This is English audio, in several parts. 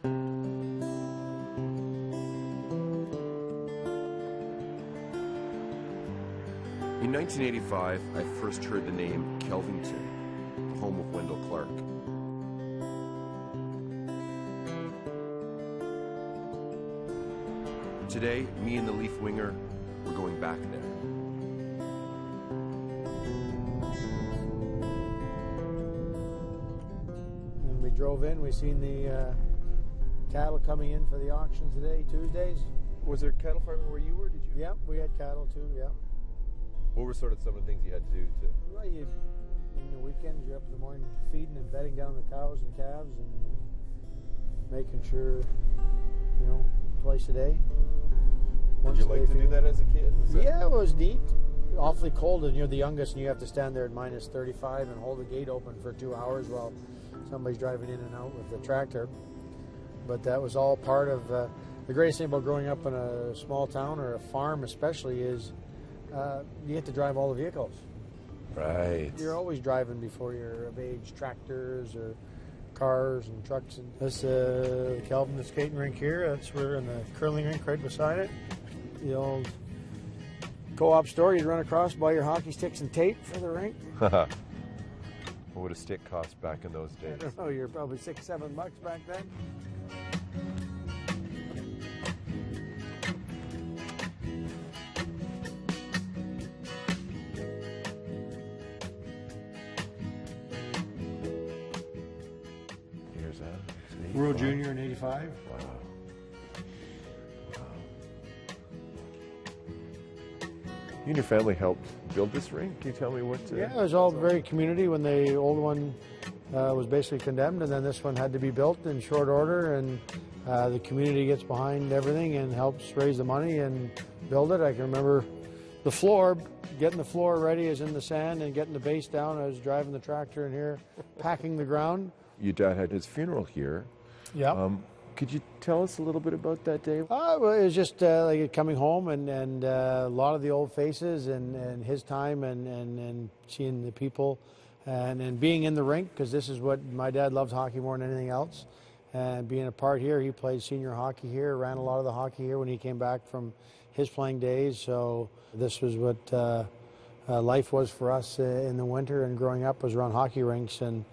In 1985, I first heard the name Kelvington, the home of Wendel Clark. Today, me and the Leaf winger, we're going back there. When we drove in, we seen the cattle coming in for the auction today, Tuesdays. Was there cattle farming where you were? Did you? Yep, we had cattle too, yep. What were sort of some of the things you had to do to? Well, in the weekends, you're up in the morning feeding and bedding down the cows and calves and making sure, twice a day. Did you like to do that as a kid? Yeah, it was neat. Awfully cold, and you're the youngest, and you have to stand there at minus 35 and hold the gate open for 2 hours while somebody's driving in and out with the tractor. But that was all part of the greatest thing about growing up in a small town or a farm, especially, is you get to drive all the vehicles. Right. You're always driving before you're of age, tractors or cars and trucks. And this the Kelvington skating rink here. That's where, in the curling rink right beside it. The old co-op store, you'd run across, buy your hockey sticks and tape for the rink. What would a stick cost back in those days? I don't know, you're probably $6-7 back then. Here's that. World Junior in '85. Wow. You and your family helped build this rink. Can you tell me what? Yeah, it was all very community when the old one was basically condemned, and then this one had to be built in short order, and the community gets behind everything and helps raise the money and build it. I can remember the floor, getting the floor ready is in the sand and getting the base down. I was driving the tractor in here, packing the ground. Your dad had his funeral here. Yeah. Could you tell us a little bit about that day? Well, it was just like coming home and a lot of the old faces and his time and seeing the people and being in the rink, because this is what my dad loved, hockey more than anything else. And being a part here, he played senior hockey here, ran a lot of the hockey here when he came back from his playing days. So this was what life was for us in the winter, and growing up was around hockey rinks, and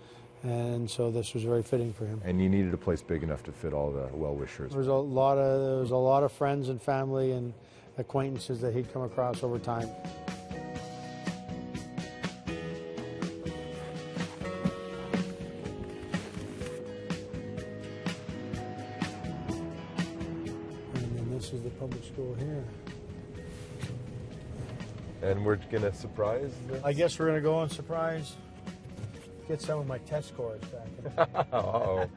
so this was very fitting for him. And you needed a place big enough to fit all the well-wishers. There was a lot of friends and family and acquaintances that he'd come across over time. And then this is the public school here. And we're gonna surprise this? I guess we're gonna go on surprise. Get some of my test scores back. Uh-oh.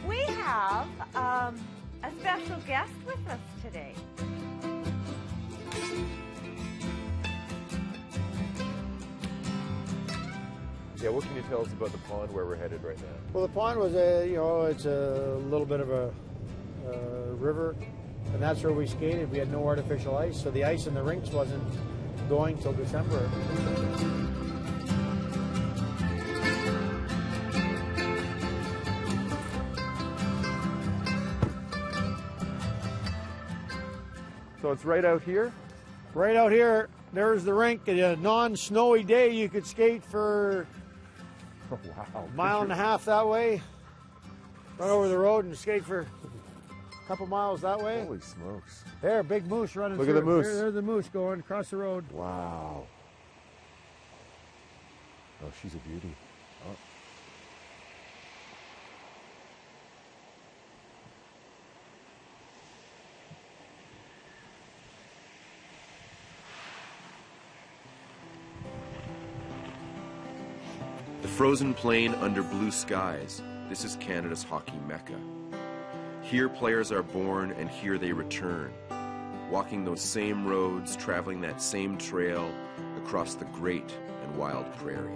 We have a special guest with us today. Yeah, what can you tell us about the pond where we're headed right now? Well, the pond was it's a little bit of a river, and that's where we skated. We had no artificial ice, so the ice in the rinks wasn't going till December. So it's right out here? Right out here, there's the rink. A non-snowy day, you could skate for Wow. a mile and a half that way, run over the road and skate for a couple miles that way. Holy smokes. There, big moose running Look through. at the moose. There's the moose going across the road. Wow. Oh, she's a beauty. Oh. The frozen plain under blue skies, this is Canada's hockey mecca. Here players are born and here they return, walking those same roads, traveling that same trail across the great and wild prairie.